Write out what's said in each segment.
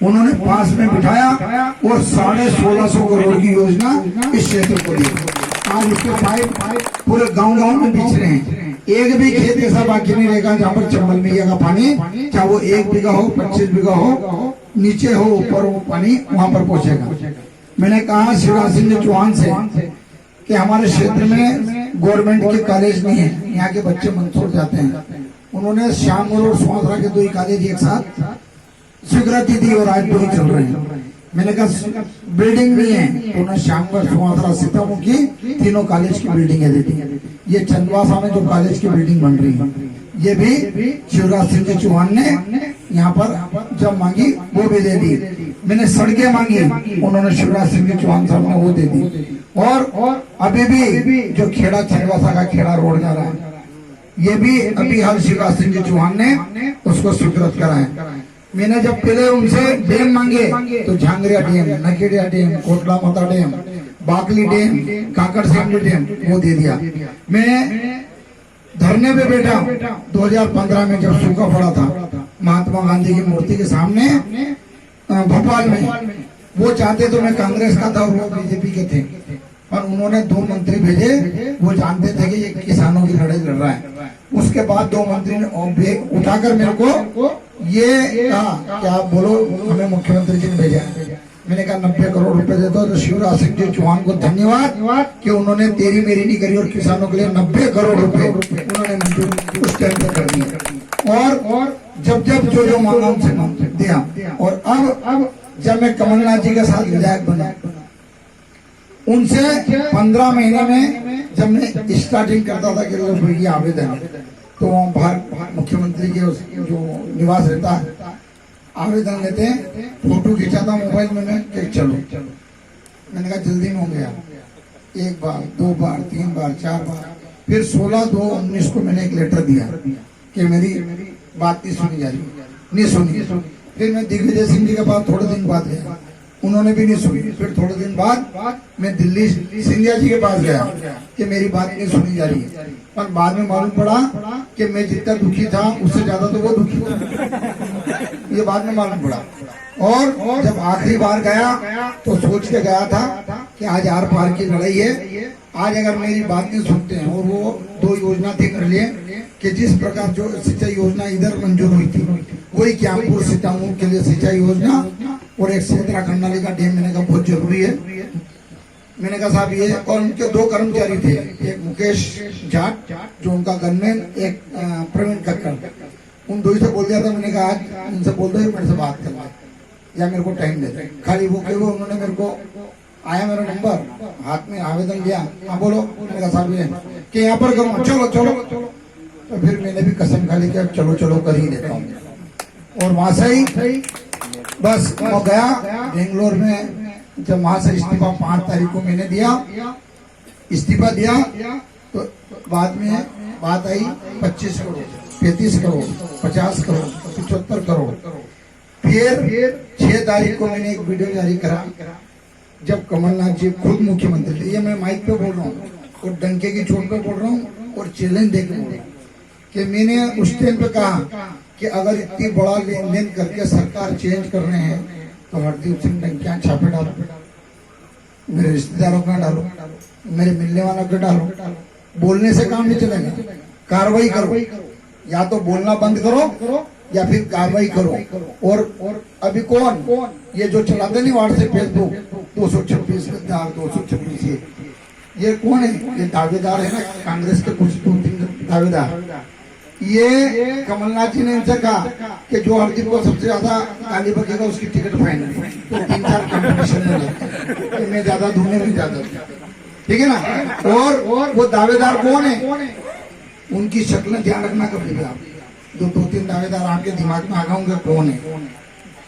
उन्होंने पास में बिठाया और 1650 करोड़ की योजना इस क्षेत्र को दी। आज उसके पाइप पूरे गांव में बिछ रहे हैं। एक भी खेत ऐसा बाकी नहीं रहेगा जहाँ पर चंबल मैया का पानी, चाहे वो 1 बीघा हो, 25 बीघा हो, नीचे हो ऊपर हो, पानी वहाँ पर पहुँचेगा। मैंने कहा शिवराज सिंह चौहान से कि हमारे क्षेत्र में गवर्नमेंट के कॉलेज नहीं है, यहाँ के बच्चे मंदसौर जाते हैं। उन्होंने श्यामगढ़ और सुहासरा के 2 ही कॉलेज एक साथ स्वीकृति दी और आज 2 ही चल रहे हैं। मैंने कहा बिल्डिंग नहीं है, तो उन्होंने श्यामगढ़, सुहासरा, सीतामुखी तीनों कॉलेज की बिल्डिंगें दे दी। ये चंदवासा में जो कॉलेज की बिल्डिंग बन रही है, ये भी शिवराज सिंह चौहान ने यहाँ पर जब मांगी वो भी दे दी। मैंने सड़कें मांगी, उन्होंने शिवराज सिंह चौहान साहब ने वो दे दी। और अभी भी जो खेड़ा चंदवासा का खेड़ा रोड जा रहा है, ये भी अभी हाल शिवराज सिंह चौहान ने उसको स्वीकृत करा है। मैंने जब पहले उनसे डैम मांगे तो झांगरिया डैम, नकेड़िया डैम, कोटला माता डैम, बाकली डैम, काकड़ सेमली डैम वो दे दिया। मैं धरने पे बैठा 2015 में जब सूखा पड़ा था महात्मा गांधी की मूर्ति के सामने भोपाल में, वो चाहते तो मैं कांग्रेस का था और वो बीजेपी के थे, पर उन्होंने 2 मंत्री भेजे। वो जानते थे कि ये किसानों की लड़ाई लड़ रहा है। उसके बाद 2 मंत्री ने उठाकर मेरे को ये कहा कि आप बोलो, हमें मुख्यमंत्री जी ने भेजा। मैंने कहा 90 करोड़ रुपए दे दो। तो शिवराज सिंह चौहान को धन्यवाद कि उन्होंने तेरी मेरी नहीं करी और किसानों के लिए 90 करोड़ रुपए उन्होंने मंजूर उस टाइम पर कर दिए। और जब जो मांगा उनसे दिया। और अब जब मैं कमलनाथ जी के साथ विधायक बना, उनसे 15 महीने में जब मैं स्टार्टिंग करता था कि ये आवेदन, तो बाहर मुख्यमंत्री के जो निवास रहता है, आवेदन लेते हैं, फोटो खींचाता मोबाइल में मैं कि चलो। मैंने कहा जल्दी में हो गया, 1 बार 2 बार 3 बार 4 बार, फिर 16/2/19 को मैंने एक लेटर दिया कि मेरी बात नहीं सुनी जा रही, नहीं सुनी। फिर मैं दिग्विजय सिंह जी के पास थोड़े दिन बाद गया, उन्होंने भी नहीं सुनी। फिर थोड़े दिन बाद मैं दिल्ली सिंधिया जी के पास गया कि मेरी बात नहीं सुनी जा रही है। पर बाद में मालूम पड़ा कि मैं जितना दुखी था उससे ज्यादा तो वो दुखी था, ये बाद में मालूम पड़ा। और जब आखिरी बार गया तो सोच के गया था कि आज आर पार की लड़ाई है। आज अगर मेरी बात नहीं सुनते हैं, और वो 2 योजना थी कर लिए कि जिस प्रकार जो सिंचाई योजना इधर मंजूर हुई थी, वही क्यामपुर सीतापुर के लिए सिंचाई योजना और एक सेतरा खंडाली का डैम मैंने कहा बहुत जरूरी है। मैंने कहा साहब ये, और उनके 2 कर्मचारी थे, एक मुकेश जाट जो उनका गनमैन, एक प्रवीण कक्कड़, उन 2 ही से बोल दिया था। मैंने कहा आज उनसे बोल दो मेरे से बात करना या मेरे को टाइम दे दे। खाली वो के वो उन्होंने मेरे को आया, मेरा नंबर हाथ में, आवेदन लिया, हाँ बोलो। मैंने कहा साहब ये कि यहाँ पर करूँ, चलो चलो। तो फिर मैंने भी कसम खा ली कि चलो चलो कर ही देता हूँ। और वहां से ही बस वो गया बेंगलोर में। जब वहां से इस्तीफा 5 तारीख को मैंने दिया, इस्तीफा दिया, तो बाद में बात आई 25 करोड़, 35 करोड़, 50 करोड़, 75 करोड़। फिर 6 तारीख को मैंने एक वीडियो जारी करा जब कमलनाथ जी खुद मुख्यमंत्री थे। ये मैं माइक पे बोल रहा हूँ और डंके की चोट पे बोल रहा हूँ और चैलेंज देके बोल रहा हूँ कि मैंने उस टाइम पे कहा कि अगर इतनी बड़ा लेन देन करके सरकार चेंज कर रहे हैं तो हरदीप सिंह डंकियां छापे डालो, मेरे रिश्तेदारों का डालो, मेरे मिलने वालों को डालो। बोलने से काम नहीं चलेगा, कार्रवाई करो। या तो बोलना बंद करो या फिर कार्रवाई करो। और अभी कौन ये जो चलाते नहीं व्हाट्सएप फेसबुक 226 226 ये कौन है? ये दावेदार है ना कांग्रेस के कुछ 2-3 दावेदार। ये कमलनाथ जी ने इनसे कहा कि जो हरदीप को सबसे ज्यादा गाली बकेगा उसकी टिकट फाइनल। तो 3-4 कंपटीशन में लगता है, मैं ज्यादा धुने नहीं जाता, ठीक है ना। और वो दावेदार कौन है? उनकी शक्ल ध्यान रखना कभी भी आप। जो 2-3 दावेदार आपके दिमाग में आ होंगे कौन है?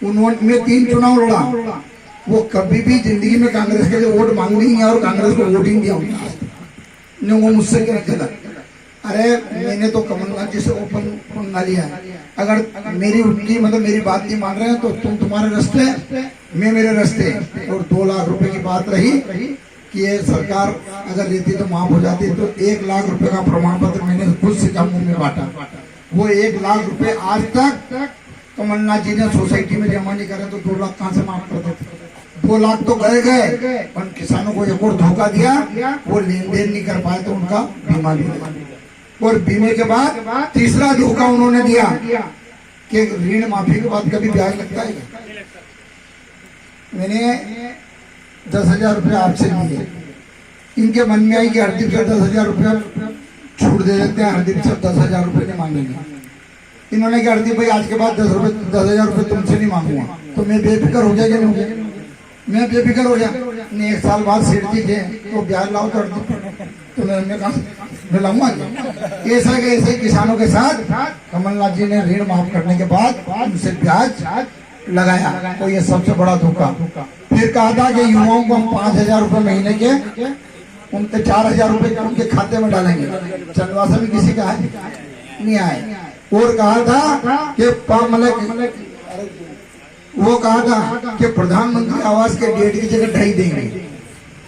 उन्होंने मैं 3 चुनाव लड़ा, वो कभी भी जिंदगी में कांग्रेस के लिए वोट मांग नहीं है और कांग्रेस को वोट ही दिया उन्होंने। वो मुझसे क्या चला, अरे मैंने तो कमलनाथ जी से ओपन पंगा लिया है। अगर मेरी उनकी मतलब मेरी बात नहीं मान रहे हैं तो तुम तुम्हारे रास्ते, मैं मेरे रास्ते। और 2 लाख रुपए की बात रही कि ये सरकार अगर रहती तो माफ हो जाती, तो 1 लाख रुपए का प्रमाण पत्र मैंने खुद से जम्मू में बांटा। वो 1 लाख रुपए आज तक कमलनाथ जी ने सोसाइटी में जमा नहीं करे तो 2 लाख कहाँ से माफ कर देते। 2 लाख तो गए, पर किसानों को एक और धोखा दिया, वो लेन देन नहीं कर पाए तो उनका बीमा भी दिया। और बीमे के बाद तीसरा धोखा उन्होंने दिया कि ऋण माफी के बाद कभी ब्याज लगता है। मैंने 10,000 रुपये आपसे लिए, इनके मन में आई कि हरदीप से 10,000 रुपये छूट दे देते हैं, हरदीप से 10,000 रुपये नहीं मांगेंगे। इन्होंने कहा हरदीप भाई आज के बाद 10,000 रुपये तुमसे नहीं मांगूंगा, तो मैं बेफिक्र हो जाएगा नहीं, मैं बेफिक्र हो जा। नहीं 1 साल बाद सेठ जी थे तो ब्याज लाओ तो हरदीप, तो मैं कहा मैं लाऊंगा। ऐसा के ऐसे किसानों के साथ कमलनाथ जी ने ऋण माफ करने के बाद उनसे ब्याज लगाया, तो ये सबसे बड़ा धोखा। फिर कहा था कि युवाओं को हम 5,000 रुपये महीने के उनके 4,000 रुपये उनके खाते में डालेंगे। चंदवासा में किसी का है नहीं आए। और कहा था कि वो कहा था कि प्रधानमंत्री आवास के 1.5 की जगह 2.5 देंगे,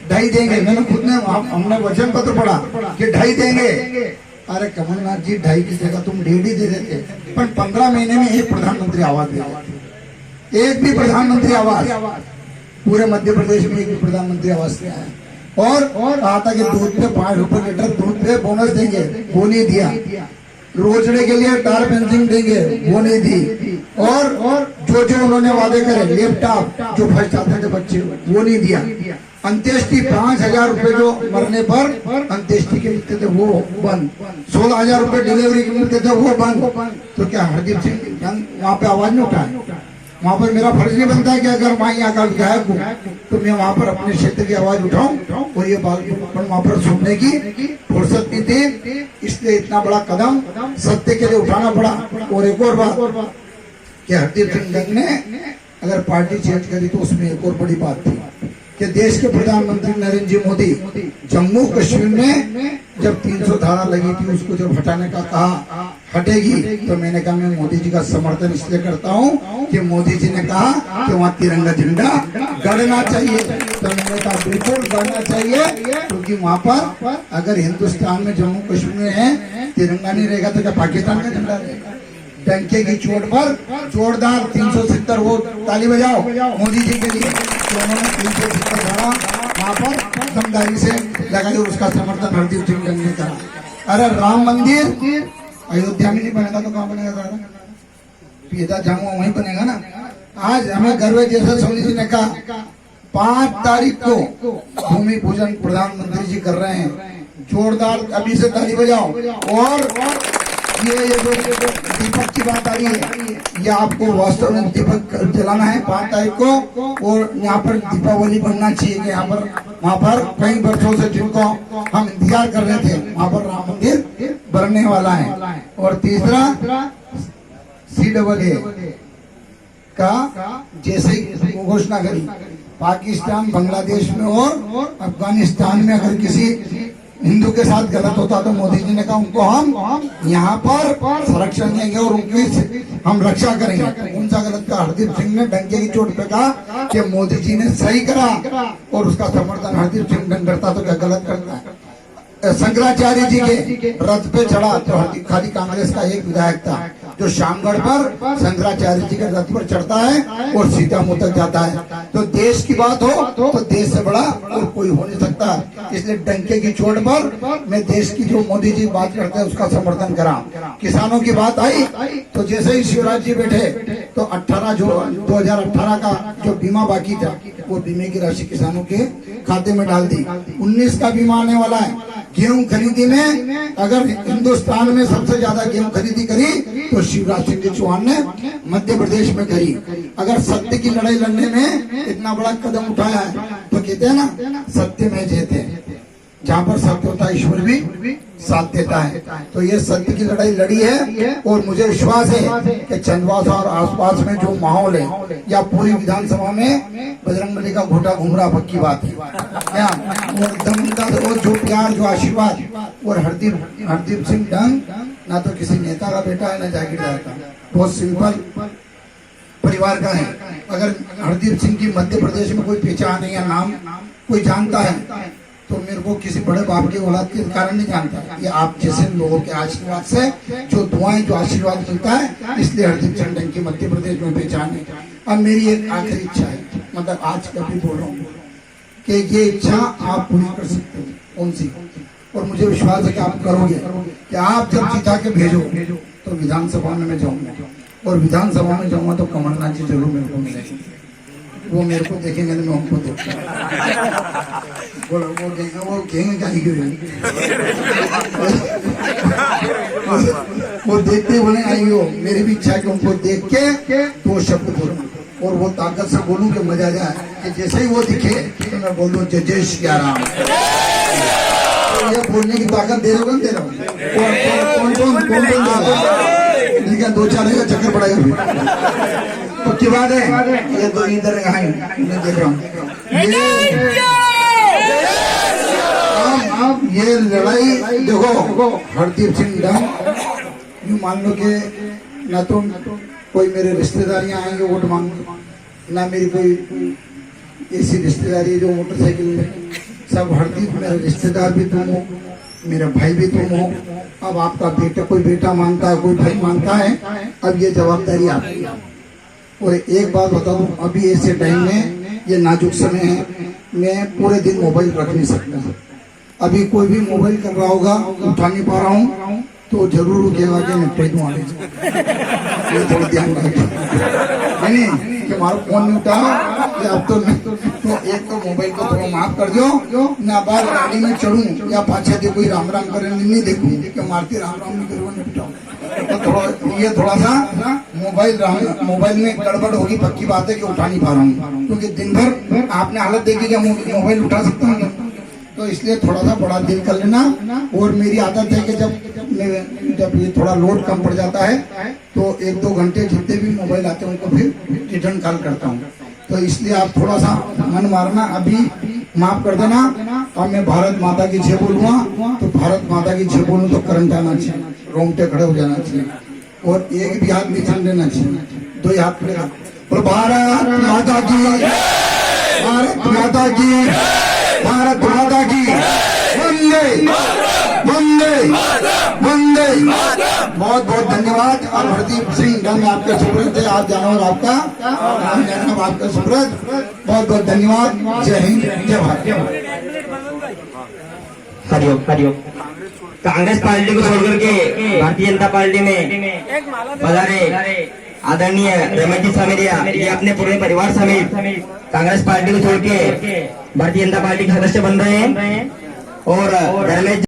2.5 देंगे। मैंने खुद ने हमने वचन पत्र पढ़ा कि 2.5 देंगे। अरे कमलनाथ जी 2.5 की जगह तुम 1.5 ही दे देते, पर 15 महीने में एक प्रधानमंत्री आवास दे देते। एक भी प्रधानमंत्री आवास पूरे मध्य प्रदेश में एक भी प्रधानमंत्री आवास नहीं आया। और कहा था कि दूध पे 5 रुपए लीटर दूध पे बोनस देंगे, वो नहीं दिया। रोजड़े के लिए टार फेंसिंग देंगे, वो नहीं दी। और जो जो उन्होंने वादे करे, लैपटॉप जो फर्स्ट आते थे बच्चे, वो नहीं दिया। अंत्येष्टि 5,000 रुपए जो मरने पर अंत्येष्टि के मिलते थे वो बंद, 16,000 रुपए डिलीवरी के मिलते थे वो बंद। तो क्या हरदीप सिंह वहाँ पे आवाज नहीं उठाए? वहाँ पर मेरा फर्ज नहीं बनता है कि अगर मैं यहाँ का विधायक हूँ तो मैं वहाँ पर अपने क्षेत्र की आवाज उठाऊं? और ये बात वहाँ पर सुनने की फुर्सत नहीं थी, इसलिए इतना बड़ा कदम सत्य के लिए उठाना पड़ा। और एक और बात कि हरदीप सिंह डंग ने अगर पार्टी चेंज करी तो उसमें एक और बड़ी बात थी कि देश के प्रधानमंत्री नरेंद्र जी मोदी जम्मू कश्मीर में जब 300 धारा लगी थी उसको जब हटाने का कहा हटेगी, तो मैंने कहा मैं मोदी जी का समर्थन इसलिए करता हूँ कि मोदी जी ने कहा कि वहाँ तिरंगा झंडा गड़ना चाहिए। तो मैंने कहा बिल्कुल गड़ना चाहिए, क्योंकि वहाँ पर अगर हिंदुस्तान में जम्मू कश्मीर में है तिरंगा नहीं रहेगा तो क्या पाकिस्तान का झंडा रहेगा? डंके की चोट पर जोरदार 370 वो ताली बजाओ मोदी जी के लिए। तो उन्होंने 370 धारा वहाँ पर दमदारी से लगाई और उसका समर्थन हरदीप सिंह डंग ने करा। अरे राम मंदिर अयोध्या में नहीं बनेगा तो कहाँ बनेगा दादा? पीदा जाऊंगा वहीं बनेगा ना। आज हमें गर्व जैसा सोनी जी ने कहा 5 तारीख को भूमि पूजन प्रधानमंत्री जी कर रहे हैं, जोरदार अभी से ताली बजाओ। और ये जो दीपक की बात आ रही है, ये आपको वास्तव में दीपक जलाना है 5 तारीख को। और यहाँ पर दीपावली बनना चाहिए कि यहाँ पर वहाँ पर कई वर्षों से जिनको हम इंतजार कर रहे थे वहाँ पर राम मंदिर बनने वाला है। और तीसरा CAA का जैसे ही घोषणा करी पाकिस्तान बांग्लादेश में और अफगानिस्तान में अगर किसी हिंदू के साथ गलत होता तो मोदी जी ने कहा उनको हम यहाँ पर संरक्षण देंगे और उनकी हम रक्षा करेंगे। उनका गलत का हरदीप सिंह ने डंके की चोट पे कहा कि मोदी जी ने सही करा और उसका समर्थन हरदीप सिंह डंग करता तो क्या गलत करता है? शंकराचार्य जी के रथ पे चढ़ा तो खाली कांग्रेस का एक विधायक था जो शामगढ़ पर शंकराचार्य जी के रथ पर चढ़ता है और सीतापुर तक जाता है। तो देश की बात हो तो देश से बड़ा और कोई हो नहीं सकता। इसलिए डंके की चोट पर मैं देश की जो मोदी जी बात करते हैं उसका समर्थन करा। किसानों की बात आई तो जैसे ही शिवराज जी बैठे तो 2018 का जो बीमा बाकी था वो बीमे की राशि किसानों के खाते में डाल दी। 19 का बीमा आने वाला है। गेहूं खरीदी में अगर हिंदुस्तान में सबसे ज्यादा गेहूं खरीदी करी तो शिवराज सिंह चौहान ने मध्य प्रदेश में करी। अगर सत्य की लड़ाई लड़ने में इतना बड़ा कदम उठाया है तो कहते हैं ना सत्य में जीते, जहाँ पर सत्य होता है ईश्वर भी साथ देता है। तो ये सत्य की लड़ाई लड़ी है और मुझे विश्वास है कि चंदवासा और आसपास में जो माहौल है या पूरी विधानसभा में बजरंगबली का घोटा घूम रहा पक्की बात है क्या? और दमनता और जो प्यार जो आशीर्वाद और हरदीप सिंह डंग ना तो किसी नेता का बेटा है ना जागीरदार का, बहुत सिंपल परिवार का है। अगर हरदीप सिंह की मध्य प्रदेश में कोई पहचान है या नाम कोई जानता है तो मेरे को किसी बड़े बाप की औलाद के कारण नहीं जानता, ये आप जैसे लोगों के आशीर्वाद से जो दुआएं जो आशीर्वाद मिलता है, इसलिए हरदीप टंडन की मध्य प्रदेश में पहचान है। अब मेरी एक आखिरी इच्छा है, मतलब आज कभी बोल रहा हूँ कि ये इच्छा आप पूरी कर सकते हो, कौन सी, और मुझे विश्वास है कि आप करोगे कि आप जब जिता के भेजो तो विधानसभा में मैं जाऊंगा, और विधानसभा में जाऊंगा तो कमलनाथ जी जरूर मेरे को मिलेंगे। वो मेरे को देखेंगे तो मैं उनको देखूंगा, वो कहेंगे वो देखते बोले आई हो। मेरी भी इच्छा है कि उनको देख के दो शब्द बोलूं और वो ताकत से बोलूं कि मजा जाए, कि जैसे ही वो दिखे तो मैं बोल दूं जय श्री राम। तो ये बोलने की ताकत दे रहा हूँ, दे रहा हूँ। कौन ठीक है, 2-4 का चक्कर पड़ेगा तो क्या बात है। ये दो इधर मैं देख रहा हूँ, अब ये लड़ाई देखो, हरदीप सिंह डंग, यूँ मान लो कि ना तो कोई मेरे रिश्तेदारियां आएंगे वोट मांगने, ना मेरी कोई ऐसी रिश्तेदारी जो मोटरसाइकिल में, सब हरदीप मेरे रिश्तेदार भी तुम हो, मेरा भाई भी तुम हो। अब आपका बेटा, कोई बेटा मांगता है, कोई भाई मांगता है, अब ये जवाबदारी आपकी। और एक बात बता दूं, अभी ऐसे टाइम में ये नाजुक समय है, मैं पूरे दिन मोबाइल रख नहीं सकता। अभी कोई भी मोबाइल कर रहा होगा, उठा नहीं पा रहा हूँ तो जरूर रुकेगा कि मैं पेट मारे, ये थोड़ा ध्यान रखिए। नहीं कि हमारा फोन नहीं उठा, अब तो एक तो मोबाइल को थोड़ा माफ कर दो ना, बार गाड़ी में चढ़ूं या पाछे कोई राम राम करे नहीं देखूं कि मारती राम राम नहीं करो निपटाओ, तो थोड़ा ये थोड़ा सा मोबाइल में गड़बड़ होगी, पक्की बात है कि उठा नहीं पा रहा हूँ, क्योंकि दिन भर आपने हालत देखी क्या मोबाइल उठा सकता हूँ, तो इसलिए थोड़ा सा बड़ा दिल कर लेना। और मेरी आदत है कि जब ये थोड़ा लोड कम पड़ जाता है तो 1-2 घंटे जितने भी मोबाइल आते हैं उनको फिर रिटर्न कॉल करता हूँ, तो इसलिए आप थोड़ा सा मन मारना, अभी माफ कर देना। और मैं भारत माता की जय बोलूँगा तो भारत माता की जय बोलूँ तो करंट आना चाहिए, रोंगटे खड़े हो जाना चाहिए, और एक भी हाथ नीचे लेना चाहिए, 2 हाथ पड़ेगा। और भारत माता की, भारत माता की, भारत माता की वंदे वंदे वंदे। बहुत बहुत धन्यवाद। और हरदीप सिंह डंग आपके सुब्रत है, आप जानवर आपका आपका सुब्रत, बहुत बहुत धन्यवाद। जय हिंद, जय भारत। हरिओम हरिओम। कांग्रेस पार्टी को छोड़ करके भारतीय जनता पार्टी में पधारे आदरणीय रमेश जी सामेरिया, ये अपने पूरे परिवार समेत कांग्रेस पार्टी को छोड़ के भारतीय जनता पार्टी के सदस्य बन रहे हैं। और रमेश